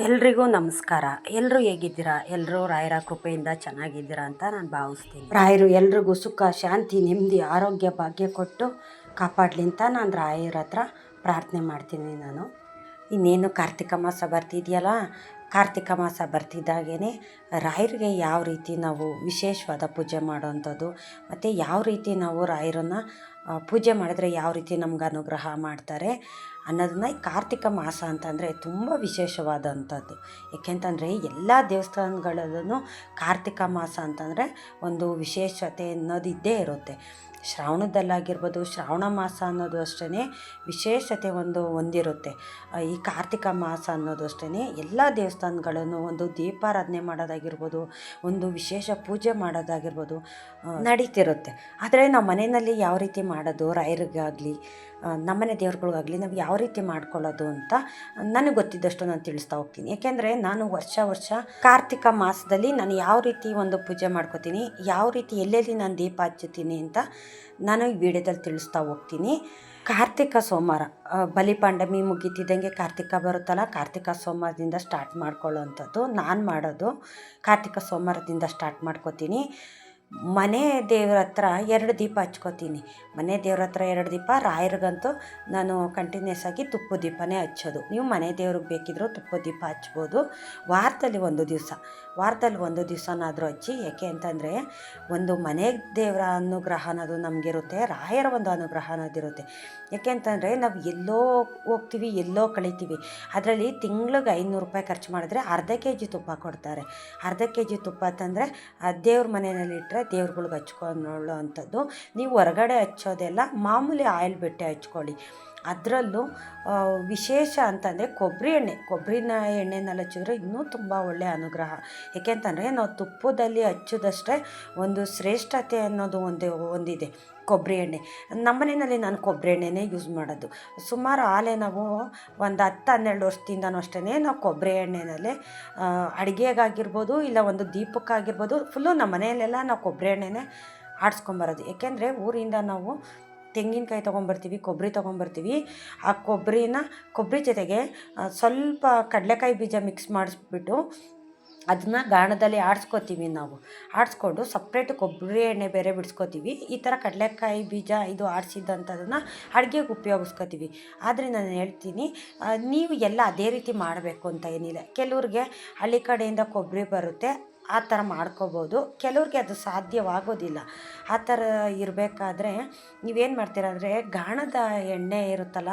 ಎಲ್ರಿಗೂ ನಮಸ್ಕಾರ. ಎಲ್ಲರೂ ಹೇಗಿದ್ದೀರಾ? ಎಲ್ಲರೂ ರಾಯರ ಕೃಪೆಯಿಂದ ಚೆನ್ನಾಗಿದ್ದೀರಾ ಅಂತ ನಾನು ಭಾವಿಸ್ತೀನಿ. ರಾಯರು ಎಲ್ರಿಗೂ ಸುಖ, ಶಾಂತಿ, ನೆಮ್ಮದಿ, ಆರೋಗ್ಯ, ಭಾಗ್ಯ ಕೊಟ್ಟು ಕಾಪಾಡಲಿ ಅಂತ ನಾನು ರಾಯರ ಹತ್ರ ಪ್ರಾರ್ಥನೆ ಮಾಡ್ತೀನಿ. ನಾನು ಇನ್ನೇನು ಕಾರ್ತಿಕ ಮಾಸ ಬರ್ತಿದೆಯಲ್ಲ, ಕಾರ್ತಿಕ ಮಾಸ ಬರ್ತಿದ್ದಾಗೇ ರಾಯರಿಗೆ ಯಾವ ರೀತಿ ನಾವು ವಿಶೇಷವಾದ ಪೂಜೆ ಮಾಡೋವಂಥದ್ದು ಮತ್ತು ಯಾವ ರೀತಿ ನಾವು ರಾಯರನ್ನು ಪೂಜೆ ಮಾಡಿದ್ರೆ ಯಾವ ರೀತಿ ನಮ್ಗೆ ಅನುಗ್ರಹ ಮಾಡ್ತಾರೆ ಅನ್ನೋದನ್ನ ಈ ಕಾರ್ತಿಕ ಮಾಸ ಅಂತಂದರೆ ತುಂಬ ವಿಶೇಷವಾದಂಥದ್ದು. ಏಕೆಂತಂದರೆ ಎಲ್ಲ ದೇವಸ್ಥಾನಗಳಲ್ಲೂ ಕಾರ್ತಿಕ ಮಾಸ ಅಂತಂದರೆ ಒಂದು ವಿಶೇಷತೆ ಅನ್ನೋದು ಇದ್ದೇ ಇರುತ್ತೆ. ಶ್ರಾವಣದಲ್ಲಾಗಿರ್ಬೋದು, ಶ್ರಾವಣ ಮಾಸ ಅನ್ನೋದು ಅಷ್ಟೇ ವಿಶೇಷತೆ ಹೊಂದಿರುತ್ತೆ. ಈ ಕಾರ್ತಿಕ ಮಾಸ ಅನ್ನೋದು ಅಷ್ಟೇ ಎಲ್ಲ ದೇವಸ್ಥಾನಗಳನ್ನು ಒಂದು ದೀಪಾರಾಧನೆ ಮಾಡೋದಾಗಿರ್ಬೋದು, ಒಂದು ವಿಶೇಷ ಪೂಜೆ ಮಾಡೋದಾಗಿರ್ಬೋದು ನಡೀತಿರುತ್ತೆ. ಆದರೆ ನಾವು ಮನೆಯಲ್ಲಿ ಯಾವ ರೀತಿ ಮಾಡೋದು, ರಾಯರಿಗಾಗಲಿ ನಮ್ಮನೆ ದೇವ್ರುಗಳಿಗಾಗಲಿ ನಾವು ಯಾವ ರೀತಿ ಮಾಡ್ಕೊಳ್ಳೋದು ಅಂತ ನನಗೆ ಗೊತ್ತಿದ್ದಷ್ಟು ನಾನು ತಿಳಿಸ್ತಾ ಹೋಗ್ತೀನಿ. ಏಕೆಂದರೆ ನಾನು ವರ್ಷ ಕಾರ್ತಿಕ ಮಾಸದಲ್ಲಿ ನಾನು ಯಾವ ರೀತಿ ಒಂದು ಪೂಜೆ ಮಾಡ್ಕೋತೀನಿ, ಯಾವ ರೀತಿ ಎಲ್ಲೆಲ್ಲಿ ನಾನು ದೀಪ ಹಚ್ಚುತ್ತೀನಿ ಅಂತ ನಾನು ಈ ವಿಡಿಯೋದಲ್ಲಿ ತಿಳಿಸ್ತಾ ಹೋಗ್ತೀನಿ. ಕಾರ್ತಿಕ ಸೋಮವಾರ ಬಲಿಪಾಂಡಮಿ ಮುಗಿತಿದ್ದಂಗೆ ಕಾರ್ತಿಕ ಬರುತ್ತಲ್ಲ, ಕಾರ್ತಿಕ ಸೋಮವಾರದಿಂದ ಸ್ಟಾರ್ಟ್ ಮಾಡ್ಕೊಳ್ಳೋವಂಥದ್ದು ನಾನು ಮಾಡೋದು. ಕಾರ್ತಿಕ ಸೋಮವಾರದಿಂದ ಸ್ಟಾರ್ಟ್ ಮಾಡ್ಕೋತೀನಿ. ಮನೆ ದೇವ್ರ ಹತ್ರ 2 ದೀಪ ಹಚ್ಕೋತೀನಿ. ಮನೆ ದೇವ್ರ ಹತ್ರ 2 ದೀಪ, ರಾಯರಿಗಂತೂ ನಾನು ಕಂಟಿನ್ಯೂಸ್ ಆಗಿ ತುಪ್ಪದ ದೀಪನೇ ಹಚ್ಚೋದು. ನೀವು ಮನೆ ದೇವ್ರಿಗೆ ಬೇಕಿದ್ರೂ ತುಪ್ಪದ ದೀಪ ಹಚ್ಬೋದು. ವಾರದಲ್ಲಿ ಒಂದು ದಿವಸನಾದರೂ ಹಚ್ಚಿ. ಯಾಕೆ ಅಂತಂದರೆ ಒಂದು ಮನೆ ದೇವರ ಅನುಗ್ರಹ ಅನ್ನೋದು ನಮಗಿರುತ್ತೆ, ರಾಯರ ಒಂದು ಅನುಗ್ರಹ ಅನ್ನೋದಿರುತ್ತೆ. ಯಾಕೆ ಅಂತಂದರೆ ನಾವು ಎಲ್ಲೋ ಹೋಗ್ತೀವಿ, ಎಲ್ಲೋ ಕಳಿತೀವಿ. ಅದರಲ್ಲಿ ತಿಂಗ್ಳಿಗೆ 500 ರೂಪಾಯಿ ಖರ್ಚು ಮಾಡಿದ್ರೆ ಅರ್ಧ kg ತುಪ್ಪ ಕೊಡ್ತಾರೆ. ಅರ್ಧ kg ತುಪ್ಪ ಅಂತಂದರೆ ದೇವ್ರ ಮನೆಯಲ್ಲಿ ಇಟ್ಟರೆ ದೇವ್ರುಗಳ್ಗೆ ಹಚ್ಕೊಳ್ಳೋ ಅಂಥದ್ದು. ನೀವು ಹೊರಗಡೆ ಹಚ್ಚೋದೆಲ್ಲ ಮಾಮೂಲಿ ಆಯಿಲ್ ಬೆಟ್ಟೆ ಹಚ್ಕೊಳ್ಳಿ. ಅದರಲ್ಲೂ ವಿಶೇಷ ಅಂತಂದರೆ ಕೊಬ್ಬರಿನ ಎಣ್ಣೆನಲ್ಲಿ ಹಚ್ಚಿದ್ರೆ ಇನ್ನೂ ತುಂಬ ಒಳ್ಳೆಯ ಅನುಗ್ರಹ. ಏಕೆಂತಂದರೆ ನಾವು ತುಪ್ಪದಲ್ಲಿ ಹಚ್ಚೋದಷ್ಟೇ ಒಂದು ಶ್ರೇಷ್ಠತೆ ಅನ್ನೋದು ಒಂದಿದೆ ಕೊಬ್ಬರಿ ಎಣ್ಣೆ. ನಮ್ಮನೆಯಲ್ಲಿ ನಾನು ಕೊಬ್ಬರಿ ಎಣ್ಣೆನೇ ಯೂಸ್ ಮಾಡೋದು. ಸುಮಾರು ನಾವು ಒಂದು 10-12 ವರ್ಷದಿಂದನೂ ಅಷ್ಟೇ ನಾವು ಕೊಬ್ಬರಿ ಎಣ್ಣೆನಲ್ಲೇ ಅಡುಗೆಗಾಗಿರ್ಬೋದು, ಇಲ್ಲ ಒಂದು ದೀಪಕ್ಕಾಗಿರ್ಬೋದು, ಫುಲ್ಲು ನಮ್ಮ ಮನೆಯಲ್ಲೆಲ್ಲ ನಾವು ಕೊಬ್ಬರಿ ಎಣ್ಣೆನೇ ಆಡಿಸ್ಕೊಂಬರೋದು. ಏಕೆಂದರೆ ಊರಿಂದ ನಾವು ತೆಂಗಿನಕಾಯಿ ತೊಗೊಂಬರ್ತೀವಿ, ಕೊಬ್ಬರಿ ತೊಗೊಂಬರ್ತೀವಿ. ಆ ಕೊಬ್ಬರಿ ಜೊತೆಗೆ ಸ್ವಲ್ಪ ಕಡಲೆಕಾಯಿ ಬೀಜ ಮಿಕ್ಸ್ ಮಾಡಿಸ್ಬಿಟ್ಟು ಅದನ್ನ ಗಾಣದಲ್ಲಿ ನಾವು ಆಡಿಸ್ಕೊಂಡು ಸಪ್ರೇಟು ಕೊಬ್ಬರಿ ಎಣ್ಣೆ ಬೇರೆ ಬಿಡಿಸ್ಕೋತೀವಿ. ಈ ಥರ ಕಡಲೆಕಾಯಿ ಬೀಜ ಇದು ಆಡಿಸಿದಂಥದನ್ನು ಅಡುಗೆಗೆ ಉಪಯೋಗಿಸ್ಕೋತೀವಿ. ಆದರೆ ನಾನು ಹೇಳ್ತೀನಿ, ನೀವು ಎಲ್ಲ ಅದೇ ರೀತಿ ಮಾಡಬೇಕು ಅಂತ ಏನಿಲ್ಲ. ಕೆಲವ್ರಿಗೆ ಹಳ್ಳಿ ಕಡೆಯಿಂದ ಕೊಬ್ಬರಿ ಬರುತ್ತೆ, ಆ ಥರ ಮಾಡ್ಕೋಬೋದು. ಕೆಲವ್ರಿಗೆ ಅದು ಸಾಧ್ಯವಾಗೋದಿಲ್ಲ. ಆ ಥರ ಇರಬೇಕಾದ್ರೆ ನೀವೇನು ಮಾಡ್ತೀರ ಅಂದರೆ, ಗಾಣದ ಎಣ್ಣೆ ಇರುತ್ತಲ್ಲ,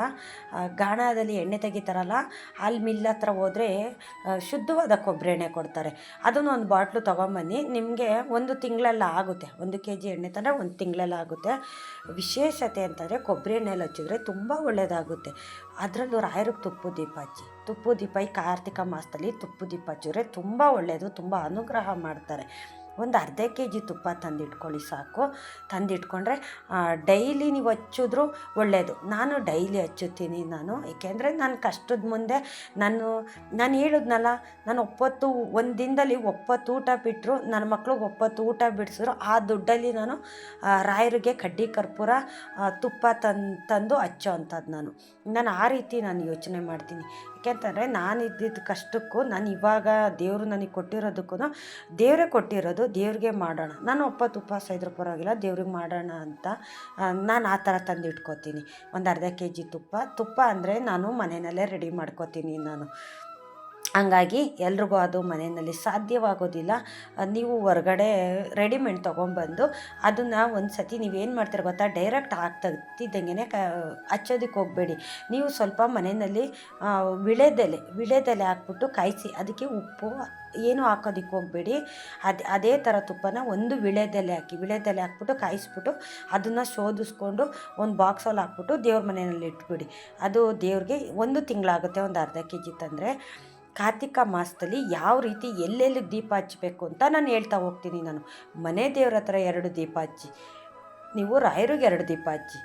ಗಾಣದಲ್ಲಿ ಎಣ್ಣೆ ತೆಗಿತಾರಲ್ಲ, ಅಲ್ಲಿ ಮಿಲ್ ಹತ್ರ ಹೋದರೆ ಶುದ್ಧವಾದ ಕೊಬ್ಬರಿ ಎಣ್ಣೆ ಕೊಡ್ತಾರೆ. ಅದನ್ನು ಒಂದು ಬಾಟ್ಲು ತೊಗೊಂಬನ್ನಿ. ನಿಮಗೆ 1 ತಿಂಗಳೆಲ್ಲ ಆಗುತ್ತೆ. 1 kg ಎಣ್ಣೆ ತಂದರೆ 1 ತಿಂಗಳೆಲ್ಲ ಆಗುತ್ತೆ. ವಿಶೇಷತೆ ಅಂತಂದರೆ ಕೊಬ್ಬರಿ ಎಣ್ಣೆಯಲ್ಲಿ ಹಚ್ಚಿದ್ರೆ ತುಂಬ ಒಳ್ಳೆಯದಾಗುತ್ತೆ. ಅದರಲ್ಲೂ ರಾಯರಿಗೆ ತುಪ್ಪದ ದೀಪ ಹಚ್ಚಿ. ತುಪ್ಪದ ದೀಪ ಈ ಕಾರ್ತಿಕ ಮಾಸದಲ್ಲಿ ತುಪ್ಪದ ದೀಪ ಹಚ್ಚಿದ್ರೆ ತುಂಬ ಒಳ್ಳೆಯದು, ತುಂಬ ಅನುಗ್ರಹ ಮಾಡ್ತಾರೆ. ಒಂದು ಅರ್ಧ kg ತುಪ್ಪ ತಂದಿಟ್ಕೊಳ್ಳಿ ಸಾಕು. ತಂದಿಟ್ಕೊಂಡ್ರೆ ಡೈಲಿ ನೀವು ಹಚ್ಚಿದ್ರೂ ಒಳ್ಳೆಯದು. ನಾನು ಡೈಲಿ ಹಚ್ಚುತ್ತೀನಿ ಏಕೆಂದರೆ ನನ್ನ ಕಷ್ಟದ ಮುಂದೆ ನಾನು ಹೇಳಿದ್ನಲ್ಲ, ನಾನು 1 ದಿನದಲ್ಲಿ 9 ಊಟ ಬಿಟ್ಟರು, ನನ್ನ ಮಕ್ಳಿಗೆ 9 ಊಟ ಬಿಡಿಸಿದ್ರು, ಆ ದುಡ್ಡಲ್ಲಿ ನಾನು ರಾಯರಿಗೆ ಕಡ್ಡಿ ಕರ್ಪೂರ ತುಪ್ಪ ತಂದು ಹಚ್ಚೋ ಅಂಥದ್ದು ನಾನು ಆ ರೀತಿ ಯೋಚನೆ ಮಾಡ್ತೀನಿ. ಯಾಕೆಂತಂದರೆ ನಾನು ಇದ್ದಿದ್ದ ಕಷ್ಟಕ್ಕೂ ನಾನು ಇವಾಗ ದೇವರು ನನಗೆ ಕೊಟ್ಟಿರೋದಕ್ಕೂ ದೇವರೇ ಕೊಟ್ಟಿರೋದು, ದೇವ್ರಿಗೆ ಮಾಡೋಣ. ನಾನು 9 ಉಪವಾಸ ಇದ್ರೂ ಪರವಾಗಿಲ್ಲ, ದೇವ್ರಿಗೆ ಮಾಡೋಣ ಅಂತ ನಾನು ಆ ಥರ ತಂದಿಟ್ಕೋತೀನಿ. ಒಂದು ಅರ್ಧ kg ತುಪ್ಪ ಅಂದರೆ ನಾನು ಮನೆಯಲ್ಲೇ ರೆಡಿ ಮಾಡ್ಕೋತೀನಿ ಹಂಗಾಗಿ ಎಲ್ರಿಗೂ ಅದು ಮನೆಯಲ್ಲಿ ಸಾಧ್ಯವಾಗೋದಿಲ್ಲ. ನೀವು ಹೊರಗಡೆ ರೆಡಿಮೇಡ್ ತೊಗೊಂಬಂದು ಅದನ್ನು ಒಂದು ಸತಿ ನೀವೇನು ಮಾಡ್ತೀರ ಗೊತ್ತಾ, ಡೈರೆಕ್ಟ್ ಹಾಕ್ತಿದ್ದಂಗೆ ಹಚ್ಚೋದಕ್ಕೆ ಹೋಗಬೇಡಿ. ನೀವು ಸ್ವಲ್ಪ ಮನೆಯಲ್ಲಿ ವಿಳೆದೆಲೆ ಹಾಕ್ಬಿಟ್ಟು ಕಾಯಿಸಿ, ಅದಕ್ಕೆ ಉಪ್ಪು ಏನು ಹಾಕೋದಕ್ಕೆ ಹೋಗಬೇಡಿ. ಅದೇ ಥರ ತುಪ್ಪನ ಒಂದು ವಿಳೆದೆಲೆ ಹಾಕ್ಬಿಟ್ಟು ಕಾಯಿಸ್ಬಿಟ್ಟು ಅದನ್ನು ಶೋಧಿಸ್ಕೊಂಡು ಒಂದು ಬಾಕ್ಸಲ್ಲಿ ಹಾಕ್ಬಿಟ್ಟು ದೇವ್ರ ಮನೆಯಲ್ಲಿ ಇಟ್ಬಿಡಿ. ಅದು ದೇವ್ರಿಗೆ 1 ತಿಂಗಳಾಗುತ್ತೆ. ಒಂದು ಅರ್ಧ kg ತಂದರೆ ಕಾರ್ತಿಕ ಮಾಸದಲ್ಲಿ ಯಾವ ರೀತಿ ಎಲ್ಲೆಲ್ಲಿ ದೀಪ ಹಚ್ಚಬೇಕು ಅಂತ ನಾನು ಹೇಳ್ತಾ ಹೋಗ್ತೀನಿ. ಮನೆ ದೇವ್ರ ಹತ್ರ 2 ದೀಪ ಹಚ್ಚಿ, ನೀವು ರಾಯರಿಗೆ 2 ದೀಪ ಹಚ್ಚಿ.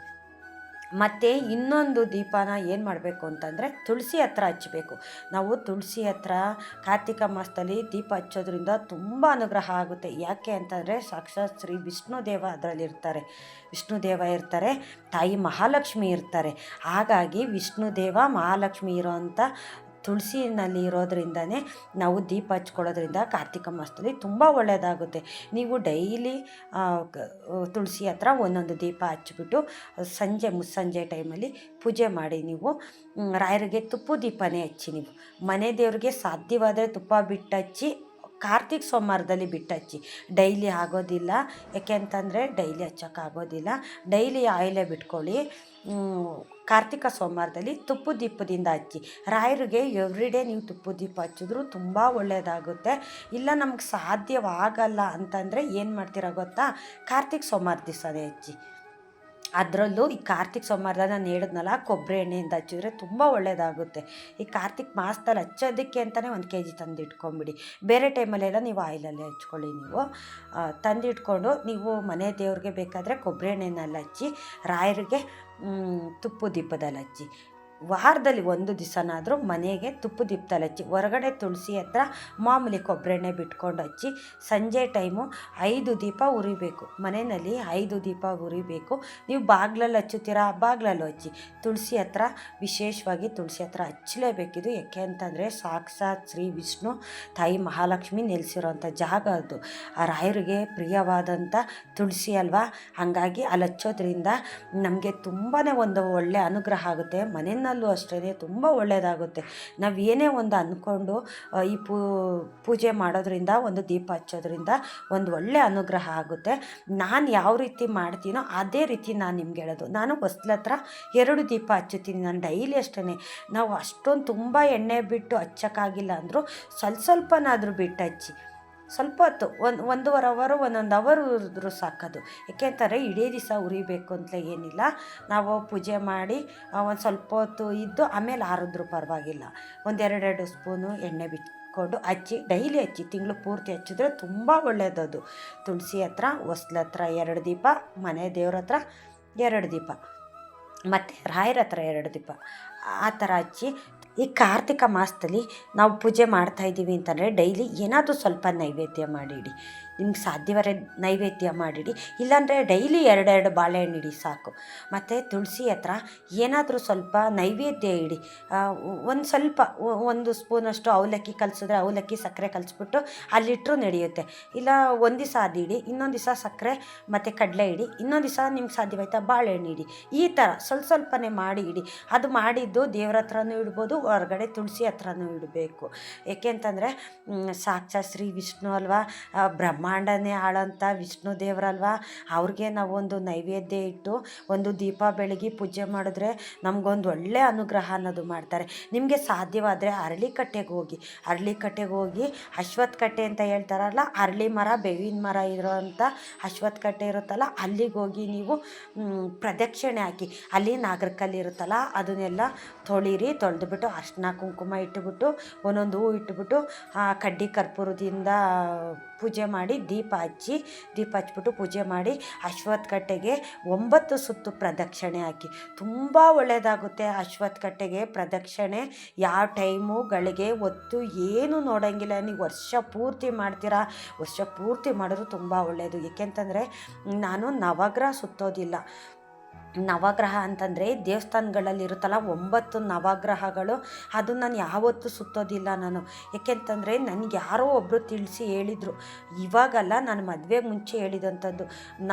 ಮತ್ತು ಇನ್ನೊಂದು ದೀಪನ ಏನು ಮಾಡಬೇಕು ಅಂತಂದರೆ ತುಳಸಿ ಹತ್ರ ಹಚ್ಚಬೇಕು. ನಾವು ತುಳಸಿ ಹತ್ರ ಕಾರ್ತಿಕ ಮಾಸದಲ್ಲಿ ದೀಪ ಹಚ್ಚೋದ್ರಿಂದ ತುಂಬ ಅನುಗ್ರಹ ಆಗುತ್ತೆ. ಯಾಕೆ ಅಂತಂದರೆ ಸಾಕ್ಷಾತ್ ಶ್ರೀ ವಿಷ್ಣುದೇವ ಅದರಲ್ಲಿರ್ತಾರೆ. ವಿಷ್ಣುದೇವ ಇರ್ತಾರೆ, ತಾಯಿ ಮಹಾಲಕ್ಷ್ಮಿ ಇರ್ತಾರೆ. ಹಾಗಾಗಿ ವಿಷ್ಣುದೇವ ಮಹಾಲಕ್ಷ್ಮಿ ಇರೋವಂಥ ತುಳಸಿನಲ್ಲಿ ಇರೋದ್ರಿಂದನೇ ನಾವು ದೀಪ ಹಚ್ಕೊಳ್ಳೋದ್ರಿಂದ ಕಾರ್ತಿಕ ಮಾಸದಲ್ಲಿ ತುಂಬ ಒಳ್ಳೆಯದಾಗುತ್ತೆ. ನೀವು ಡೈಲಿ ತುಳಸಿ ಹತ್ರ ಒಂದೊಂದು ದೀಪ ಹಚ್ಬಿಟ್ಟು ಮುಸ್ಸಂಜೆ ಟೈಮಲ್ಲಿ ಪೂಜೆ ಮಾಡಿ. ನೀವು ರಾಯರಿಗೆ ತುಪ್ಪ ದೀಪನೇ ಹಚ್ಚಿ. ನೀವು ಮನೆ ದೇವ್ರಿಗೆ ಸಾಧ್ಯವಾದರೆ ತುಪ್ಪ ಬಿಟ್ಟು ಹಚ್ಚಿ, ಕಾರ್ತಿಕ ಸೋಮವಾರದಲ್ಲಿ ಬಿಟ್ಟು ಹಚ್ಚಿ. ಡೈಲಿ ಆಗೋದಿಲ್ಲ, ಯಾಕೆ ಅಂತಂದರೆ ಡೈಲಿ ಹಚ್ಚೋಕ್ಕಾಗೋದಿಲ್ಲ. ಡೈಲಿ ಆಯಿಲೇ ಬಿಟ್ಕೊಳ್ಳಿ. ಕಾರ್ತಿಕ ಸೋಮವಾರದಲ್ಲಿ ತುಪ್ಪ ದೀಪದಿಂದ ಹಚ್ಚಿ. ರಾಯರಿಗೆ ಎವ್ರಿಡೇ ನೀವು ತುಪ್ಪ ದೀಪ ಹಚ್ಚಿದ್ರು ತುಂಬ ಒಳ್ಳೆಯದಾಗುತ್ತೆ. ಇಲ್ಲ ನಮ್ಗೆ ಸಾಧ್ಯವಾಗಲ್ಲ ಅಂತಂದರೆ ಏನು ಮಾಡ್ತೀರಾ ಗೊತ್ತಾ, ಕಾರ್ತಿಕ ಸೋಮವಾರ ದಿವಸನೇ ಹಚ್ಚಿ. ಅದರಲ್ಲೂ ಈ ಕಾರ್ತಿಕ ಸೋಮವಾರದಲ್ಲಿ ನಾನು ಹೇಳಿದ್ನಲ್ಲ, ಕೊಬ್ಬರಿ ಎಣ್ಣೆಯಿಂದ ಹಚ್ಚಿದ್ರೆ ತುಂಬ ಒಳ್ಳೆಯದಾಗುತ್ತೆ. ಈ ಕಾರ್ತಿಕ ಮಾಸದಲ್ಲಿ ಹಚ್ಚೋದಕ್ಕೆ ಅಂತಲೇ 1 kg ತಂದು ಇಟ್ಕೊಂಬಿಡಿ. ಬೇರೆ ಟೈಮಲ್ಲೆಲ್ಲ ನೀವು ಆಯಿಲಲ್ಲೇ ಹಚ್ಕೊಳ್ಳಿ. ನೀವು ತಂದಿಟ್ಕೊಂಡು ನೀವು ಮನೆ ದೇವ್ರಿಗೆ ಬೇಕಾದರೆ ಕೊಬ್ಬರಿ ಎಣ್ಣೆನಲ್ಲಿ ಹಚ್ಚಿ, ರಾಯರಿಗೆ ತುಪ್ಪ ದೀಪದಲ್ಲಿ ಹಚ್ಚಿ. ವಾರದಲ್ಲಿ 1 ದಿವಸನಾದರೂ ಮನೆಗೆ ತುಪ್ಪ ದೀಪದಲ್ಲಿ ಹಚ್ಚಿ. ಹೊರಗಡೆ ತುಳಸಿ ಹತ್ರ ಮಾಮೂಲಿ ಕೊಬ್ಬರಿ ಎಣ್ಣೆ ಬಿಟ್ಕೊಂಡು ಹಚ್ಚಿ. ಸಂಜೆ ಟೈಮು 5 ದೀಪ ಉರಿಬೇಕು. ಮನೆಯಲ್ಲಿ 5 ದೀಪ ಉರಿಬೇಕು. ನೀವು ಬಾಗ್ಲಲ್ಲಿ ಹಚ್ಚುತ್ತೀರಾ, ಬಾಗ್ಲಲ್ಲೂ ಹಚ್ಚಿ. ತುಳಸಿ ಹತ್ರ ವಿಶೇಷವಾಗಿ ತುಳಸಿ ಹತ್ರ ಹಚ್ಚಲೇಬೇಕಿದು. ಯಾಕೆ ಅಂತಂದರೆ ಸಾಕ್ಷಾತ್ ಶ್ರೀ ವಿಷ್ಣು ತಾಯಿ ಮಹಾಲಕ್ಷ್ಮಿ ನೆಲೆಸಿರೋಂಥ ಜಾಗ ಅದು. ಆ ರಾಯರಿಗೆ ಪ್ರಿಯವಾದಂಥ ತುಳಸಿ ಅಲ್ವಾ, ಹಾಗಾಗಿ ಅಲ್ಲಿ ಹಚ್ಚೋದ್ರಿಂದ ನಮಗೆ ತುಂಬಾ ಒಂದು ಒಳ್ಳೆಯ ಅನುಗ್ರಹ ಆಗುತ್ತೆ. ಮನೆಯಲ್ಲೂ ಅಷ್ಟೇ ತುಂಬ ಒಳ್ಳೆಯದಾಗುತ್ತೆ. ನಾವು ಏನೇ ಒಂದು ಅಂದ್ಕೊಂಡು ಈ ಪೂಜೆ ಮಾಡೋದ್ರಿಂದ, ಒಂದು ದೀಪ ಹಚ್ಚೋದ್ರಿಂದ ಒಂದು ಒಳ್ಳೆಯ ಅನುಗ್ರಹ ಆಗುತ್ತೆ. ನಾನು ಯಾವ ರೀತಿ ಮಾಡ್ತೀನೋ ಅದೇ ರೀತಿ ನಾನು ನಿಮ್ಗೆ ಹೇಳೋದು. ನಾನು ಹೊಸ್ಲ ಹತ್ರ 2 ದೀಪ ಹಚ್ಚುತ್ತೀನಿ. ನಾನು ಡೈಲಿ ಅಷ್ಟೇ. ನಾವು ಅಷ್ಟೊಂದು ತುಂಬ ಎಣ್ಣೆ ಬಿಟ್ಟು ಹಚ್ಚೋಕ್ಕಾಗಿಲ್ಲ ಅಂದರೂ ಸ್ವಲ್ಪನಾದರೂ ಬಿಟ್ಟು ಹಚ್ಚಿ. ಸ್ವಲ್ಪ ಹೊತ್ತು 1.5 ಅವರು 1 ಅವರು ಉರಿದ್ರೂ ಸಾಕೋದು. ಯಾಕೆ ಅಂತಾರೆ ಇಡೀ ದಿವಸ ಉರಿಬೇಕು ಅಂತಲೇ ಏನಿಲ್ಲ. ನಾವು ಪೂಜೆ ಮಾಡಿ ಒಂದು ಸ್ವಲ್ಪ ಹೊತ್ತು ಇದ್ದು ಆಮೇಲೆ ಆರಿದ್ರೂ ಪರವಾಗಿಲ್ಲ. 1-2 ಸ್ಪೂನು ಎಣ್ಣೆ ಬಿಟ್ಕೊಂಡು ಹಚ್ಚಿ, ಡೈಲಿ ಹಚ್ಚಿ. ತಿಂಗಳು ಪೂರ್ತಿ ಹಚ್ಚಿದ್ರೆ ತುಂಬ ಒಳ್ಳೆಯದದು. ತುಳಸಿ ಹತ್ರ, ಹೊಸ್ಲ ಹತ್ರ 2 ದೀಪ, ಮನೆ ದೇವ್ರ ಹತ್ರ 2 ದೀಪ, ಮತ್ತು ರಾಯರ ಹತ್ರ 2 ದೀಪ, ಆ ಥರ ಹಚ್ಚಿ. ಈ ಕಾರ್ತಿಕ ಮಾಸದಲ್ಲಿ ನಾವು ಪೂಜೆ ಮಾಡ್ತಾಯಿದ್ದೀವಿ ಅಂತಂದರೆ ಡೈಲಿ ಏನಾದರೂ ಸ್ವಲ್ಪ ನೈವೇದ್ಯ ಮಾಡಿಡಿ. ನಿಮ್ಗೆ ಸಾಧ್ಯವಾದರೆ ನೈವೇದ್ಯ ಮಾಡಿಡಿ. ಇಲ್ಲಾಂದರೆ ಡೈಲಿ 2 ಬಾಳೆಹಣ್ಣು ಇಡಿ ಸಾಕು. ಮತ್ತು ತುಳಸಿ ಹತ್ರ ಏನಾದರೂ ಸ್ವಲ್ಪ ನೈವೇದ್ಯ ಇಡಿ. ಒಂದು ಸ್ವಲ್ಪ 1 ಸ್ಪೂನಷ್ಟು ಅವಲಕ್ಕಿ ಕಲಸಿದ್ರೆ ಅವಲಕ್ಕಿ ಸಕ್ಕರೆ ಕಲಿಸ್ಬಿಟ್ಟು ಅಲ್ಲಿಟ್ಟರೂ ನಡೆಯುತ್ತೆ. ಇಲ್ಲ ಒಂದು ದಿವಸ ಅದು ಇಡಿ, ಇನ್ನೊಂದು ದಿವಸ ಸಕ್ಕರೆ ಮತ್ತು ಕಡಲೆ ಇಡಿ, ಇನ್ನೊಂದು ದಿವಸ ನಿಮ್ಗೆ ಸಾಧ್ಯವಾಯ್ತಾ ಬಾಳೆಹಣ್ಣು ಇಡಿ. ಈ ಥರ ಸ್ವಲ್ಪನೇ ಮಾಡಿ ಇಡಿ. ಅದು ಮಾಡಿದ್ದು ದೇವ್ರ ಹತ್ರನೂ ಇಡ್ಬೋದು, ಹೊರಗಡೆ ತುಳಸಿ ಹತ್ರನೂ ಇಡಬೇಕು. ಏಕೆ ಅಂತಂದರೆ ಸಾಕ್ಷಾತ್ ಶ್ರೀ ವಿಷ್ಣು ಅಲ್ವಾ, ಬ್ರಹ್ಮಾಂಡನೇ ಆಳೋಂಥ ವಿಷ್ಣು ದೇವರಲ್ವಾ, ಅವ್ರಿಗೆ ನಾವೊಂದು ನೈವೇದ್ಯ ಇಟ್ಟು ಒಂದು ದೀಪ ಬೆಳಗಿ ಪೂಜೆ ಮಾಡಿದ್ರೆ ನಮಗೊಂದು ಒಳ್ಳೆಯ ಅನುಗ್ರಹ ಅನ್ನೋದು ಮಾಡ್ತಾರೆ. ನಿಮಗೆ ಸಾಧ್ಯವಾದರೆ ಅರಳಿಕಟ್ಟೆಗೆ ಹೋಗಿ ಅಶ್ವತ್ಥಕಟ್ಟೆ ಅಂತ ಹೇಳ್ತಾರಲ್ಲ, ಅರಳಿ ಮರ, ಬೇವಿನ ಮರ ಇರೋವಂಥ ಅಶ್ವತ್ಥಕಟ್ಟೆ ಇರುತ್ತಲ್ಲ, ಅಲ್ಲಿಗೆ ಹೋಗಿ ನೀವು ಪ್ರದಕ್ಷಿಣೆ ಹಾಕಿ. ಅಲ್ಲಿ ನಾಗರಕಲ್ಲಿ ಇರುತ್ತಲ್ಲ ಅದನ್ನೆಲ್ಲ ತೊಳೆದುಬಿಟ್ಟು ಅರ್ಶಿನ ಕುಂಕುಮ ಇಟ್ಟುಬಿಟ್ಟು ಒಂದೊಂದು ಹೂ ಇಟ್ಟುಬಿಟ್ಟು ಕಡ್ಡಿ ಕರ್ಪೂರದಿಂದ ಪೂಜೆ ಮಾಡಿ ದೀಪ ಹಚ್ಬಿಟ್ಟು ಪೂಜೆ ಮಾಡಿ ಅಶ್ವತ್ಥಕಟ್ಟೆಗೆ 9 ಸುತ್ತು ಪ್ರದಕ್ಷಿಣೆ ಹಾಕಿ. ತುಂಬ ಒಳ್ಳೆಯದಾಗುತ್ತೆ. ಅಶ್ವತ್ಥಕಟ್ಟೆಗೆ ಪ್ರದಕ್ಷಿಣೆ ಯಾವ ಟೈಮು ಗಳಿಗೆ ಹೊತ್ತು ಏನು ನೋಡೋಂಗಿಲ್ಲ. ನೀವು ವರ್ಷ ಪೂರ್ತಿ ಮಾಡ್ತೀರಾ, ವರ್ಷ ಪೂರ್ತಿ ಮಾಡಿದ್ರು ತುಂಬ ಒಳ್ಳೆಯದು. ಏಕೆಂತಂದರೆ ನಾನು ನವಗ್ರಹ ಸುತ್ತೋದಿಲ್ಲ. ನವಗ್ರಹ ಅಂತಂದರೆ ದೇವಸ್ಥಾನಗಳಲ್ಲಿ ಇರುತ್ತಲ್ಲ 9 ನವಗ್ರಹಗಳು, ಅದು ನಾನು ಯಾವತ್ತೂ ಸುತ್ತೋದಿಲ್ಲ ನಾನು. ಏಕೆಂತಂದರೆ ನನಗೆ ಯಾರೋ ಒಬ್ಬರು ತಿಳಿಸಿ ಹೇಳಿದರು. ಇವಾಗಲ್ಲ, ನಾನು ಮದುವೆಗೆ ಮುಂಚೆ ಹೇಳಿದಂಥದ್ದು.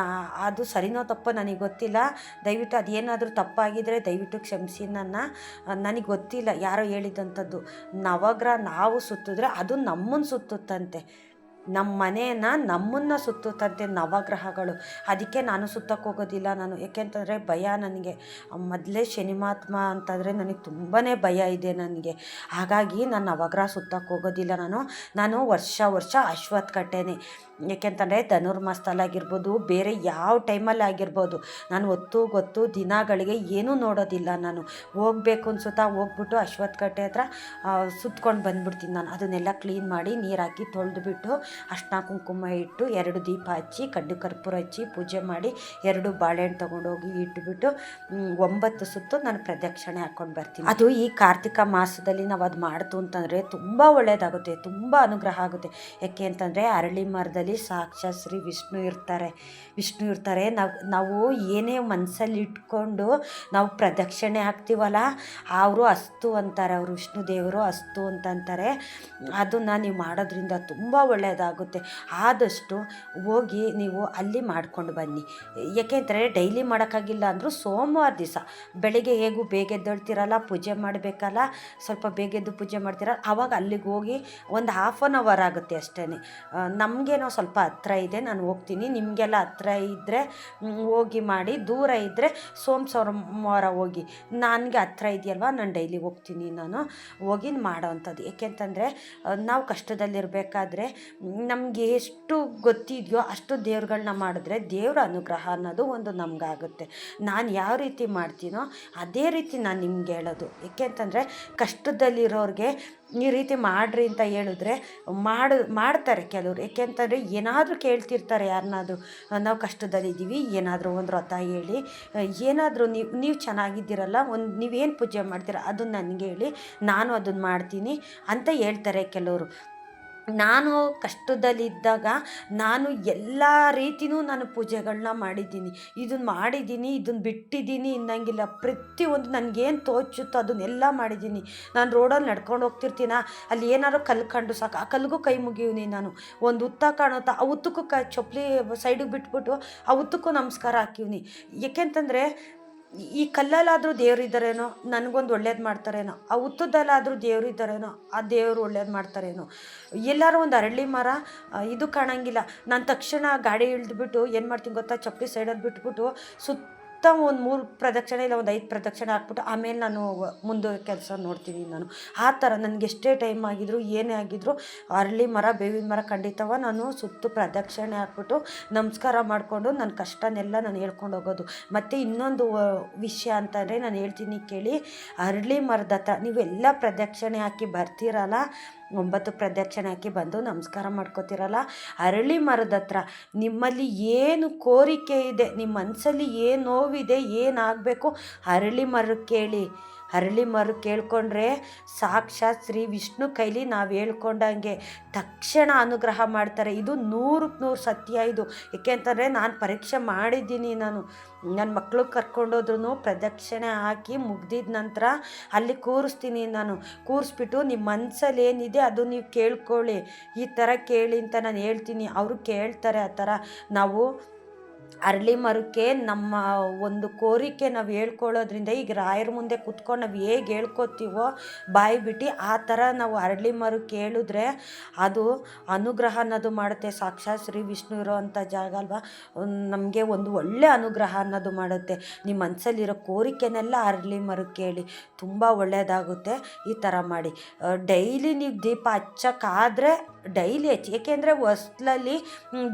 ಅದು ಸರಿನೋ ತಪ್ಪೋ ನನಗೆ ಗೊತ್ತಿಲ್ಲ. ದಯವಿಟ್ಟು ಅದೇನಾದರೂ ತಪ್ಪಾಗಿದ್ದರೆ ದಯವಿಟ್ಟು ಕ್ಷಮಿಸಿ ನನಗೆ ಗೊತ್ತಿಲ್ಲ. ಯಾರೋ ಹೇಳಿದಂಥದ್ದು ನವಗ್ರಹ ನಾವು ಸುತ್ತಿದ್ರೆ ಅದು ನಮ್ಮನ್ನು ಸುತ್ತುತ್ತಂತೆ, ನಮ್ಮ ಮನೆಯನ್ನು ನಮ್ಮನ್ನು ಸುತ್ತುತ್ತಂತೆ ನವಗ್ರಹಗಳು. ಅದಕ್ಕೆ ನಾನು ಸುತ್ತಕ್ಕೆ ಹೋಗೋದಿಲ್ಲ ನಾನು. ಏಕೆಂತಂದರೆ ಭಯ ನನಗೆ. ಮೊದಲೇ ಶನಿ ಮಹಾತ್ಮ ಅಂತಂದರೆ ನನಗೆ ತುಂಬಾ ಭಯ ಇದೆ ನನಗೆ. ಹಾಗಾಗಿ ನಾನು ನವಗ್ರಹ ಸುತ್ತಕ್ಕೆ ಹೋಗೋದಿಲ್ಲ ನಾನು ವರ್ಷ ಅಶ್ವತ್ಥಕಟ್ಟೆನೇ. ಏಕೆಂತಂದರೆ ಧನುರ್ಮಾಸದಲ್ಲಾಗಿರ್ಬೋದು, ಬೇರೆ ಯಾವ ಟೈಮಲ್ಲಿ ಆಗಿರ್ಬೋದು, ನಾನು ಗೊತ್ತು ದಿನಗಳಿಗೆ ಏನೂ ನೋಡೋದಿಲ್ಲ ನಾನು. ಹೋಗಬೇಕು ಅನ್ಸುತ್ತಾ ಹೋಗ್ಬಿಟ್ಟು ಅಶ್ವತ್ಥಕಟ್ಟೆ ಹತ್ರ ಸುತ್ಕೊಂಡು ಬಂದುಬಿಡ್ತೀನಿ ನಾನು. ಅದನ್ನೆಲ್ಲ ಕ್ಲೀನ್ ಮಾಡಿ ನೀರು ಹಾಕಿ ತೊಳೆದುಬಿಟ್ಟು ಅರ್ಶಿನ ಕುಂಕುಮ ಇಟ್ಟು 2 ದೀಪ ಹಚ್ಚಿ ಕಡ್ಡು ಕರ್ಪೂರ ಹಚ್ಚಿ ಪೂಜೆ ಮಾಡಿ 2 ಬಾಳೆಹಣ್ಣು ತೊಗೊಂಡೋಗಿ ಇಟ್ಬಿಟ್ಟು 9 ಸುತ್ತು ನಾನು ಪ್ರದಕ್ಷಿಣೆ ಹಾಕ್ಕೊಂಡು ಬರ್ತೀನಿ. ಅದು ಈ ಕಾರ್ತಿಕ ಮಾಸದಲ್ಲಿ ನಾವು ಅದು ಮಾಡ್ತು ಅಂತಂದರೆ ತುಂಬ ಒಳ್ಳೆಯದಾಗುತ್ತೆ, ತುಂಬ ಅನುಗ್ರಹ ಆಗುತ್ತೆ. ಯಾಕೆ ಅಂತಂದರೆ ಅರಳಿ ಮರದಲ್ಲಿ ಸಾಕ್ಷಾತ್ ಶ್ರೀ ವಿಷ್ಣು ಇರ್ತಾರೆ. ನಾವು ಏನೇ ಮನಸ್ಸಲ್ಲಿ ಇಟ್ಕೊಂಡು ನಾವು ಪ್ರದಕ್ಷಿಣೆ ಹಾಕ್ತೀವಲ್ಲ, ಅವರು ಅಸ್ತು ಅಂತಾರೆ, ಅವರು ವಿಷ್ಣು ದೇವರು ಅಸ್ತು ಅಂತಂತಾರೆ. ಅದನ್ನು ನೀವು ಮಾಡೋದ್ರಿಂದ ತುಂಬ ಒಳ್ಳೆಯದಾಗುತ್ತೆ. ಆದಷ್ಟು ಹೋಗಿ ನೀವು ಅಲ್ಲಿ ಮಾಡ್ಕೊಂಡು ಬನ್ನಿ. ಯಾಕೆಂದರೆ ಡೈಲಿ ಮಾಡೋಕ್ಕಾಗಿಲ್ಲ ಅಂದರೂ ಸೋಮವಾರ ದಿವಸ ಬೆಳಿಗ್ಗೆ ಹೇಗೂ ಬೇಗ ಎದ್ದೇಳ್ತಿರಲ್ಲ, ಪೂಜೆ ಮಾಡಬೇಕಲ್ಲ, ಸ್ವಲ್ಪ ಬೇಗ ಎದ್ದು ಪೂಜೆ ಮಾಡ್ತೀರ, ಆವಾಗ ಅಲ್ಲಿಗೆ ಹೋಗಿ ಒಂದು 1/2 ಅವರ್ ಆಗುತ್ತೆ ಅಷ್ಟೇ. ನಮಗೇನೋ ಸ್ವಲ್ಪ ಹತ್ರ ಇದೆ, ನಾನು ಹೋಗ್ತೀನಿ. ನಿಮಗೆಲ್ಲ ಹತ್ರ ಇದ್ದರೆ ಹೋಗಿ ಮಾಡಿ, ದೂರ ಇದ್ದರೆ ಸೋಮವಾರ ಹೋಗಿ. ನನಗೆ ಹತ್ರ ಇದೆಯಲ್ವ, ನಾನು ಡೈಲಿ ಹೋಗ್ತೀನಿ, ನಾನು ಹೋಗಿ ಮಾಡೋವಂಥದ್ದು. ಏಕೆಂತಂದರೆ ನಾವು ಕಷ್ಟದಲ್ಲಿರಬೇಕಾದ್ರೆ ನಮಗೆ ಎಷ್ಟು ಗೊತ್ತಿದೆಯೋ ಅಷ್ಟು ದೇವ್ರುಗಳನ್ನ ಮಾಡಿದ್ರೆ ದೇವ್ರ ಅನುಗ್ರಹ ಅನ್ನೋದು ಒಂದು ನಮಗಾಗುತ್ತೆ. ನಾನು ಯಾವ ರೀತಿ ಮಾಡ್ತೀನೋ ಅದೇ ರೀತಿ ನಾನು ನಿಮ್ಗೆ ಹೇಳೋದು. ಏಕೆಂತಂದರೆ ಕಷ್ಟದಲ್ಲಿರೋರಿಗೆ ಈ ರೀತಿ ಮಾಡಿರಿ ಅಂತ ಹೇಳಿದ್ರೆ ಮಾಡ್ತಾರೆ ಕೆಲವರು. ಏಕೆಂತಂದರೆ ಏನಾದರೂ ಕೇಳ್ತಿರ್ತಾರೆ ಯಾರನ್ನಾದರೂ, ನಾವು ಕಷ್ಟದಲ್ಲಿದ್ದೀವಿ, ಏನಾದರೂ ಒಂದು ವ್ರತ ಹೇಳಿ, ಏನಾದರೂ ನೀವು ಚೆನ್ನಾಗಿದ್ದೀರಲ್ಲ, ನೀವೇನು ಪೂಜೆ ಮಾಡ್ತೀರ ಅದನ್ನು ನನಗೆ ಹೇಳಿ, ನಾನು ಅದನ್ನು ಮಾಡ್ತೀನಿ ಅಂತ ಹೇಳ್ತಾರೆ ಕೆಲವರು. ನಾನು ಕಷ್ಟದಲ್ಲಿದ್ದಾಗ ನಾನು ಎಲ್ಲ ರೀತಿಯೂ ನಾನು ಪೂಜೆಗಳನ್ನ ಮಾಡಿದ್ದೀನಿ, ಇದನ್ನು ಬಿಟ್ಟಿದ್ದೀನಿ ಇನ್ನಂಗಿಲ್ಲ. ಪ್ರತಿಯೊಂದು ನನಗೇನು ತೋಚುತ್ತೋ ಅದನ್ನೆಲ್ಲ ಮಾಡಿದ್ದೀನಿ. ನಾನು ರೋಡಲ್ಲಿ ನಡ್ಕೊಂಡು ಹೋಗ್ತಿರ್ತೀನ, ಅಲ್ಲಿ ಏನಾದ್ರು ಕಲ್ಲು ಕಂಡು ಸಾಕು, ಆ ಕಲ್ಗೂ ಕೈ ಮುಗಿಯುವನಿ ನಾನು. ಒಂದು ಹುತ್ತ ಕಾಣುತ್ತಾ ಆ ಹುತ್ತಕ್ಕೂ ಚೊಪ್ಲಿ ಸೈಡಿಗೆ ಬಿಟ್ಬಿಟ್ಟು ಆ ಹುತ್ತಕ್ಕೂ ನಮಸ್ಕಾರ ಹಾಕಿವ್ನಿ. ಏಕೆಂತಂದರೆ ಈ ಕಲ್ಲಲ್ಲಾದರೂ ದೇವರಿದ್ದಾರೇನೋ, ನನಗೊಂದು ಒಳ್ಳೇದು ಮಾಡ್ತಾರೇನೋ, ಆ ಹುತ್ತದಲ್ಲಾದರೂ ದೇವರಿದ್ದಾರೇನೋ, ಆ ದೇವರು ಒಳ್ಳೇದು ಮಾಡ್ತಾರೇನೋ. ಎಲ್ಲರೂ ಒಂದು ಅರಳಿ ಮರ ಇದು ಕಾಣಂಗಿಲ್ಲ, ನಾನು ತಕ್ಷಣ ಗಾಡಿ ಇಳಿದ್ಬಿಟ್ಟು ಏನು ಮಾಡ್ತೀನಿ ಗೊತ್ತಾ, ಚಪ್ಪಲಿ ಸೈಡಲ್ಲಿ ಬಿಟ್ಬಿಟ್ಟು ಒಂದು 3 ಪ್ರದಕ್ಷಿಣೆ ಇಲ್ಲ ಒಂದು 5 ಪ್ರದಕ್ಷಿಣೆ ಹಾಕ್ಬಿಟ್ಟು ಆಮೇಲೆ ನಾನು ಮುಂದೆ ಕೆಲಸ ನೋಡ್ತೀನಿ. ನಾನು ಆ ಥರ ನನಗೆ ಎಷ್ಟೇ ಟೈಮ್ ಆಗಿದ್ರು ಏನೇ ಆಗಿದ್ರು ಅರಳಿ ಮರ ಬೇವಿನ ಮರ ಖಂಡಿತವ ನಾನು ಸುತ್ತು ಪ್ರದಕ್ಷಿಣೆ ಹಾಕ್ಬಿಟ್ಟು ನಮಸ್ಕಾರ ಮಾಡಿಕೊಂಡು ನನ್ನ ಕಷ್ಟನೆಲ್ಲ ನಾನು ಹೇಳ್ಕೊಂಡು ಹೋಗೋದು. ಮತ್ತು ಇನ್ನೊಂದು ವಿಷಯ ಅಂತಂದರೆ ನಾನು ಹೇಳ್ತೀನಿ ಕೇಳಿ, ಅರಳಿ ಮರದ ಹತ್ರ ನೀವೆಲ್ಲ ಪ್ರದಕ್ಷಿಣೆ ಹಾಕಿ ಬರ್ತೀರಲ್ಲ, 9 ಪ್ರದಕ್ಷಿಣೆ ಹಾಕಿ ಬಂದು ನಮಸ್ಕಾರ ಮಾಡ್ಕೋತಿರಲ್ಲ, ಅರಳಿ ಮರದ ಹತ್ರ ನಿಮ್ಮಲ್ಲಿ ಏನು ಕೋರಿಕೆ ಇದೆ, ನಿಮ್ಮ ಮನಸ್ಸಲ್ಲಿ ಏನು ನೋವಿದೆ, ಏನಾಗಬೇಕು, ಅರಳಿ ಮರಕ್ಕೆ ಕೇಳಿ. ಅರಳಿ ಮರ ಕೇಳ್ಕೊಂಡ್ರೆ ಸಾಕ್ಷಾತ್ ಶ್ರೀ ವಿಷ್ಣು ಕೈಲಿ ನಾವು ಹೇಳ್ಕೊಂಡಂಗೆ ತಕ್ಷಣ ಅನುಗ್ರಹ ಮಾಡ್ತಾರೆ. ಇದು 100ಕ್ಕೆ 100 ಸತ್ಯ ಇದು. ಏಕೆ ಅಂತಂದರೆ ನಾನು ಪರೀಕ್ಷೆ ಮಾಡಿದ್ದೀನಿ. ನಾನು ನನ್ನ ಮಕ್ಕಳು ಕರ್ಕೊಂಡೋದ್ರೂ ಪ್ರದಕ್ಷಿಣೆ ಹಾಕಿ ಮುಗ್ದಿದ ನಂತರ ಅಲ್ಲಿ ಕೂರಿಸ್ತೀನಿ. ನಾನು ಕೂರಿಸ್ಬಿಟ್ಟು ನಿಮ್ಮ ಮನಸ್ಸಲ್ಲಿ ಏನಿದೆ ಅದು ನೀವು ಕೇಳ್ಕೊಳ್ಳಿ, ಈ ಥರ ಕೇಳಿ ಅಂತ ನಾನು ಹೇಳ್ತೀನಿ. ಅವರು ಕೇಳ್ತಾರೆ. ಆ ಥರ ನಾವು ಅರಳಿ ಮರಕ್ಕೆ ನಮ್ಮ ಒಂದು ಕೋರಿಕೆ ನಾವು ಹೇಳ್ಕೊಳ್ಳೋದ್ರಿಂದ, ಈಗ ರಾಯರ ಮುಂದೆ ಕೂತ್ಕೊಂಡು ನಾವು ಹೇಗೆ ಹೇಳ್ಕೊತೀವೋ ಬಾಯಿ ಬಿಟ್ಟು, ಆ ಥರ ನಾವು ಅರಳಿ ಮರಕ್ಕೆ ಹೇಳಿದ್ರೆ ಅದು ಅನುಗ್ರಹ ಅನ್ನೋದು ಮಾಡುತ್ತೆ. ಸಾಕ್ಷಾತ್ ಶ್ರೀ ವಿಷ್ಣು ಇರೋ ಅಂಥ ಜಾಗ ಅಲ್ವಾ, ನಮಗೆ ಒಂದು ಒಳ್ಳೆ ಅನುಗ್ರಹ ಅನ್ನೋದು ಮಾಡುತ್ತೆ. ನಿಮ್ಮ ಮನಸ್ಸಲ್ಲಿರೋ ಕೋರಿಕೆನೆಲ್ಲ ಅರಳಿ ಮರಕ್ಕೆ ಹೇಳಿ, ತುಂಬ ಒಳ್ಳೆಯದಾಗುತ್ತೆ. ಈ ಥರ ಮಾಡಿ ಡೈಲಿ ನೀವು ದೀಪ ಹಚ್ಚೋಕ್ಕಾದರೆ ಡೈಲಿ ಹಚ್ಚಿ. ಏಕೆಂದರೆ ಹೊಸ್ಲಲ್ಲಿ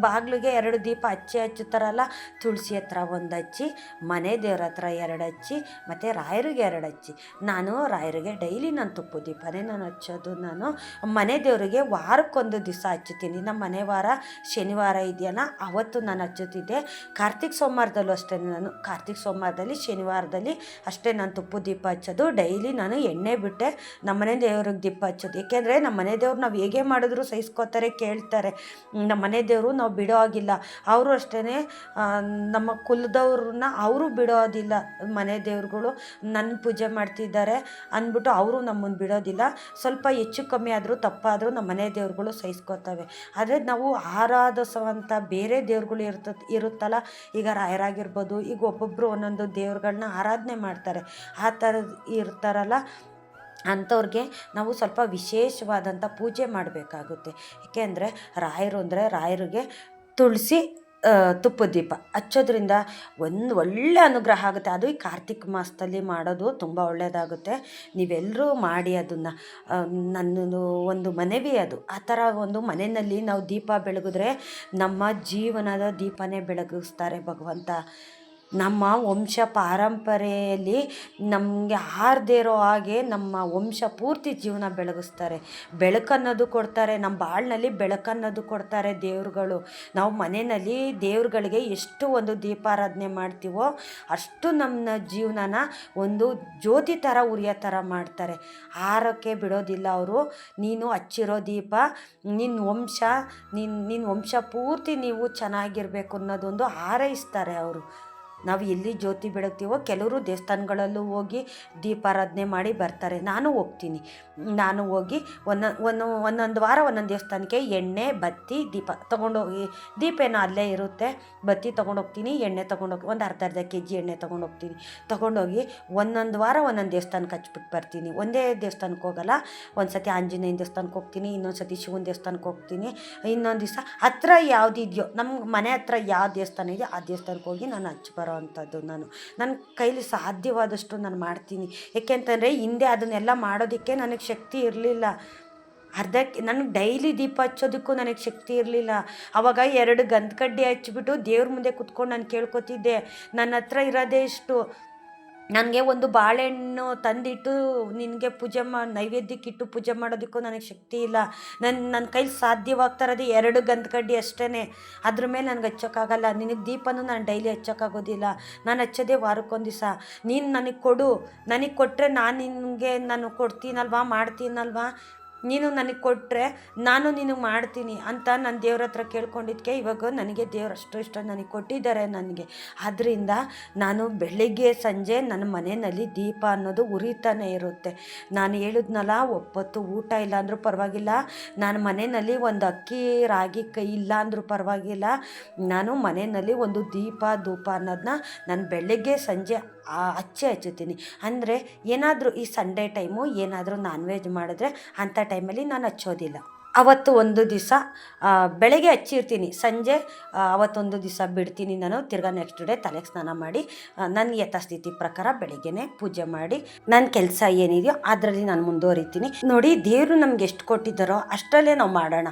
ಬಾಗಿಲಿಗೆ 2 ದೀಪ ಹಚ್ಚುತ್ತಾರಲ್ಲ, ತುಳಸಿ ಹತ್ರ 1 ಹಚ್ಚಿ, ಮನೆ ದೇವ್ರ ಹತ್ರ 2 ಹಚ್ಚಿ, ಮತ್ತು ರಾಯರಿಗೆ 2 ಹಚ್ಚಿ. ನಾನು ರಾಯರಿಗೆ ಡೈಲಿ ನಾನು ತುಪ್ಪ ದೀಪನೇ ನಾನು ಹಚ್ಚೋದು. ನಾನು ಮನೆ ದೇವರಿಗೆ ವಾರಕ್ಕೊಂದು ದಿವಸ ಹಚ್ಚುತ್ತೀನಿ. ನಮ್ಮ ಮನೆ ವಾರ ಶನಿವಾರ ಇದೆಯಲ್ಲ, ಅವತ್ತು ನಾನು ಹಚ್ಚುತ್ತಿದ್ದೆ. ಕಾರ್ತಿಕ್ ಸೋಮವಾರದಲ್ಲೂ ಅಷ್ಟೇ, ನಾನು ಕಾರ್ತಿಕ್ ಸೋಮವಾರದಲ್ಲಿ ಶನಿವಾರದಲ್ಲಿ ಅಷ್ಟೇ ನಾನು ತುಪ್ಪ ದೀಪ ಹಚ್ಚೋದು. ಡೈಲಿ ನಾನು ಎಣ್ಣೆ ಬಿಟ್ಟೆ ನಮ್ಮ ಮನೆ ದೇವ್ರಿಗೆ ದೀಪ ಹಚ್ಚೋದು. ಏಕೆಂದರೆ ನಮ್ಮ ಮನೆ ದೇವ್ರು ನಾವು ಹೇಗೆ ಮಾಡಿದ್ರು ಸಹಿಸ್ಕೋತಾರೆ, ಕೇಳ್ತಾರೆ. ನಮ್ಮ ಮನೆ ದೇವರು ನಾವು ಬಿಡೋ ಆಗಿಲ್ಲ. ಅವರು ಅಷ್ಟೇ ನಮ್ಮ ಕುಲದವ್ರನ್ನ ಅವರು ಬಿಡೋದಿಲ್ಲ. ಮನೆ ದೇವ್ರುಗಳು ನನ್ನ ಪೂಜೆ ಮಾಡ್ತಿದ್ದಾರೆ ಅಂದ್ಬಿಟ್ಟು ಅವರು ನಮ್ಮನ್ನು ಬಿಡೋದಿಲ್ಲ. ಸ್ವಲ್ಪ ಹೆಚ್ಚು ಕಮ್ಮಿ ಆದರೂ ತಪ್ಪಾದರೂ ನಮ್ಮ ಮನೆ ದೇವ್ರುಗಳು ಸಹಿಸ್ಕೋತವೆ. ಆದರೆ ನಾವು ಆರಾಧಿಸುವಂಥ ಬೇರೆ ದೇವ್ರುಗಳು ಇರುತ್ತಲ್ಲ, ಈಗ ರಾಯರಾಗಿರ್ಬೋದು, ಈಗ ಒಬ್ಬೊಬ್ಬರು ಒಂದೊಂದು ದೇವ್ರುಗಳನ್ನ ಆರಾಧನೆ ಮಾಡ್ತಾರೆ. ಆ ಥರದ್ದು ಇರ್ತಾರಲ್ಲ, ಅಂಥವ್ರಿಗೆ ನಾವು ಸ್ವಲ್ಪ ವಿಶೇಷವಾದಂಥ ಪೂಜೆ ಮಾಡಬೇಕಾಗುತ್ತೆ. ಏಕೆಂದರೆ ರಾಯರು ಅಂದರೆ ರಾಯರಿಗೆ ತುಳಸಿ ತುಪ್ಪದ ದೀಪ ಹಚ್ಚೋದ್ರಿಂದ ಒಂದು ಒಳ್ಳೆ ಅನುಗ್ರಹ ಆಗುತ್ತೆ. ಅದು ಈ ಕಾರ್ತಿಕ ಮಾಸದಲ್ಲಿ ಮಾಡೋದು ತುಂಬ ಒಳ್ಳೆಯದಾಗುತ್ತೆ. ನೀವೆಲ್ಲರೂ ಮಾಡಿ ಅದನ್ನು. ನನ್ನದು ಒಂದು ಮನವಿ ಅದು. ಆ ಥರ ಒಂದು ಮನೆಯಲ್ಲಿ ನಾವು ದೀಪ ಬೆಳಗಿದ್ರೆ ನಮ್ಮ ಜೀವನದ ದೀಪನೇ ಬೆಳಗಿಸ್ತಾರೆ ಭಗವಂತ. ನಮ್ಮ ವಂಶ ಪಾರಂಪರೆಯಲ್ಲಿ ನಮಗೆ ಆರದೇ ಇರೋ ಹಾಗೆ ನಮ್ಮ ವಂಶ ಪೂರ್ತಿ ಜೀವನ ಬೆಳಗಿಸ್ತಾರೆ, ಬೆಳಕನ್ನೋದು ಕೊಡ್ತಾರೆ, ನಮ್ಮ ಬಾಳಿನಲ್ಲಿ ಬೆಳಕನ್ನೋದು ಕೊಡ್ತಾರೆ ದೇವ್ರುಗಳು. ನಾವು ಮನೆಯಲ್ಲಿ ದೇವ್ರುಗಳಿಗೆ ಎಷ್ಟು ಒಂದು ದೀಪಾರಾಧನೆ ಮಾಡ್ತೀವೋ ಅಷ್ಟು ನಮ್ಮ ಜೀವನನ ಒಂದು ಜ್ಯೋತಿ ಥರ ಉರಿಯೋ ಥರ ಮಾಡ್ತಾರೆ. ಆರೋಕ್ಕೆ ಬಿಡೋದಿಲ್ಲ ಅವರು. ನೀನು ಹಚ್ಚಿರೋ ದೀಪ ನಿನ್ನ ವಂಶ ನಿನ್ನ ವಂಶ ಪೂರ್ತಿ ನೀವು ಚೆನ್ನಾಗಿರಬೇಕು ಅನ್ನೋದೊಂದು ಹಾರೈಸ್ತಾರೆ ಅವರು. ನಾವು ಎಲ್ಲಿ ಜ್ಯೋತಿ ಬೆಳಗ್ತೀವೋ ಕೆಲವರು ದೇವಸ್ಥಾನಗಳಲ್ಲೂ ಹೋಗಿ ದೀಪಾರಾಧನೆ ಮಾಡಿ ಬರ್ತಾರೆ. ನಾನು ಹೋಗ್ತೀನಿ. ನಾನು ಹೋಗಿ ಒಂದೊಂದು ವಾರ ಒಂದೊಂದು ದೇವಸ್ಥಾನಕ್ಕೆ ಎಣ್ಣೆ ಬತ್ತಿ ದೀಪ ತೊಗೊಂಡೋಗಿ, ದೀಪ ಏನೋ ಅಲ್ಲೇ ಇರುತ್ತೆ, ಬತ್ತಿ ತೊಗೊಂಡೋಗ್ತೀನಿ, ಎಣ್ಣೆ ತೊಗೊಂಡೋಗಿ ಒಂದು ಅರ್ಧ kg ಎಣ್ಣೆ ತೊಗೊಂಡೋಗ್ತೀನಿ. ತೊಗೊಂಡೋಗಿ ಒಂದೊಂದು ವಾರ ಒಂದೊಂದು ದೇವಸ್ಥಾನಕ್ಕೆ ಹಚ್ಬಿಟ್ಟು ಬರ್ತೀನಿ. ಒಂದೇ ದೇವಸ್ಥಾನಕ್ಕೆ ಹೋಗಲ್ಲ. ಒಂದು ಸತಿ ಆಂಜನೇಯನ ದೇವಸ್ಥಾನಕ್ಕೆ ಹೋಗ್ತೀನಿ, ಇನ್ನೊಂದು ಸತಿ ಶಿವನ ದೇವಸ್ಥಾನಕ್ಕೆ ಹೋಗ್ತೀನಿ, ಇನ್ನೊಂದು ದಿವಸ ಹತ್ರ ಯಾವುದಿದೆಯೋ ನಮ್ಮ ಮನೆ ಹತ್ರ ಯಾವ ದೇವಸ್ಥಾನ ಇದೆಯೋ ಆ ದೇವಸ್ಥಾನಕ್ಕೆ ಹೋಗಿ ನಾನು ಹಚ್ಚಿ ಬರೋ ಅಂಥದ್ದು. ನನ್ನ ಕೈಲಿ ಸಾಧ್ಯವಾದಷ್ಟು ನಾನು ಮಾಡ್ತೀನಿ. ಏಕೆಂತಂದರೆ ಹಿಂದೆ ಅದನ್ನೆಲ್ಲ ಮಾಡೋದಕ್ಕೆ ನನಗೆ ಶಕ್ತಿ ಇರಲಿಲ್ಲ. ನನಗೆ ಡೈಲಿ ದೀಪ ಹಚ್ಚೋದಕ್ಕೂ ನನಗೆ ಶಕ್ತಿ ಇರಲಿಲ್ಲ. ಆವಾಗ 2 ಗಂಧ ಕಡ್ಡಿ ಹಚ್ಬಿಟ್ಟು ದೇವ್ರ ಮುಂದೆ ಕುತ್ಕೊಂಡು ನಾನು ಕೇಳ್ಕೊತಿದ್ದೆ, ನನ್ನ ಹತ್ರ ಇರೋದೇ ಇಷ್ಟು, ನನಗೆ ಒಂದು ಬಾಳೆಹಣ್ಣು ತಂದಿಟ್ಟು ನಿನಗೆ ನೈವೇದ್ಯಕ್ಕಿಟ್ಟು ಪೂಜೆ ಮಾಡೋದಕ್ಕೂ ನನಗೆ ಶಕ್ತಿ ಇಲ್ಲ. ನನ್ನ ಕೈಲಿ ಸಾಧ್ಯವಾಗ್ತಾ ಇರೋದು 2 ಗಂಧ ಕಡ್ಡಿ ಅಷ್ಟೇ. ಅದ್ರ ಮೇಲೆ ನನಗೆ ಹಚ್ಚೋಕ್ಕಾಗಲ್ಲ. ನಿನಗೆ ದೀಪನೂ ನಾನು ಡೈಲಿ ಹಚ್ಚೋಕ್ಕಾಗೋದಿಲ್ಲ. ನಾನು ಹಚ್ಚೋದೇ ವಾರಕ್ಕೊಂದು ದಿವಸ. ನೀನು ನನಗೆ ಕೊಡು, ನನಗೆ ಕೊಟ್ಟರೆ ನಾನು ಕೊಡ್ತೀನಲ್ವಾ, ಮಾಡ್ತೀನಲ್ವಾ, ನೀನು ನನಗೆ ಕೊಟ್ಟರೆ ನಾನು ನಿನಗೆ ಮಾಡ್ತೀನಿ ಅಂತ ನಾನು ದೇವ್ರ ಹತ್ರ ಕೇಳ್ಕೊಂಡಿದ್ದಕ್ಕೆ ಇವಾಗ ನನಗೆ ದೇವ್ರು ಅಷ್ಟು ಇಷ್ಟ ನನಗೆ ಕೊಟ್ಟಿದ್ದಾರೆ ನನಗೆ. ಆದ್ದರಿಂದ ನಾನು ಬೆಳಿಗ್ಗೆ ಸಂಜೆ ನನ್ನ ಮನೆಯಲ್ಲಿ ದೀಪ ಅನ್ನೋದು ಉರಿತಾನೆ ಇರುತ್ತೆ. ನಾನು ಹೇಳಿದ್ನಲ್ಲ, ಒಪ್ಪತ್ತು ಊಟ ಇಲ್ಲ ಅಂದರೂ ಪರವಾಗಿಲ್ಲ, ನಾನು ಮನೆಯಲ್ಲಿ ಒಂದು ಅಕ್ಕಿ ರಾಗಿ ಕೈ ಇಲ್ಲ ಅಂದರೂ ಪರವಾಗಿಲ್ಲ, ನಾನು ಮನೆಯಲ್ಲಿ ಒಂದು ದೀಪ ಧೂಪ ಅನ್ನೋದನ್ನ ನಾನು ಬೆಳಗ್ಗೆ ಸಂಜೆ ಹಚ್ಚುತ್ತೀನಿ. ಅಂದರೆ ಏನಾದರೂ ಈ ಸಂಡೇ ಟೈಮು ಏನಾದರೂ ನಾನ್ ವೆಜ್ ಮಾಡಿದ್ರೆ ಅಂಥ ಟೈಮಲ್ಲಿ ನಾನು ಹಚ್ಚೋದಿಲ್ಲ. ಅವತ್ತು ಒಂದು ದಿವಸ ಬೆಳಗ್ಗೆ ಹಚ್ಚಿರ್ತೀನಿ, ಸಂಜೆ ಅವತ್ತೊಂದು ದಿವಸ ಬಿಡ್ತೀನಿ. ನಾನು ತಿರ್ಗಾ ನೆಕ್ಸ್ಟ್ ಡೇ ತಲೆಗೆ ಸ್ನಾನ ಮಾಡಿ ನನ್ನ ಯಥಾಸ್ಥಿತಿ ಪ್ರಕಾರ ಬೆಳಗ್ಗೆನೇ ಪೂಜೆ ಮಾಡಿ ನನ್ನ ಕೆಲಸ ಏನಿದೆಯೋ ಅದರಲ್ಲಿ ನಾನು ಮುಂದುವರಿತೀನಿ. ನೋಡಿ, ದೇವರು ನಮ್ಗೆ ಎಷ್ಟು ಕೊಟ್ಟಿದ್ದಾರೋ ಅಷ್ಟರಲ್ಲೇ ನಾವು ಮಾಡೋಣ.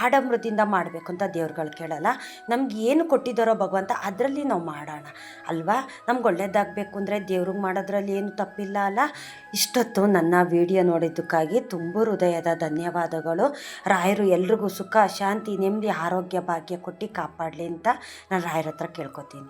ಆಡಂಬರದಿಂದ ಮಾಡಬೇಕು ಅಂತ ದೇವ್ರುಗಳು ಕೇಳಲ್ಲ. ನಮ್ಗೆ ಏನು ಕೊಟ್ಟಿದ್ದಾರೋ ಭಗವಂತ ಅದರಲ್ಲಿ ನಾವು ಮಾಡೋಣ ಅಲ್ವಾ. ನಮ್ಗೆ ಒಳ್ಳೇದಾಗಬೇಕು ಅಂದರೆ ದೇವ್ರಿಗೆ ಮಾಡೋದ್ರಲ್ಲಿ ಏನು ತಪ್ಪಿಲ್ಲ ಅಲ್ಲ. ಇಷ್ಟೊತ್ತು ನನ್ನ ವಿಡಿಯೋ ನೋಡಿದ್ದಕ್ಕಾಗಿ ತುಂಬ ಹೃದಯದ ಧನ್ಯವಾದಗಳು. ರಾಯರು ಎಲ್ರಿಗೂ ಸುಖ ಶಾಂತಿ ನೆಮ್ಮದಿ ಆರೋಗ್ಯ ಭಾಗ್ಯ ಕೊಟ್ಟು ಕಾಪಾಡಲಿ ಅಂತ ನಾನು ರಾಯರ ಹತ್ರ ಕೇಳ್ಕೊತೀನಿ.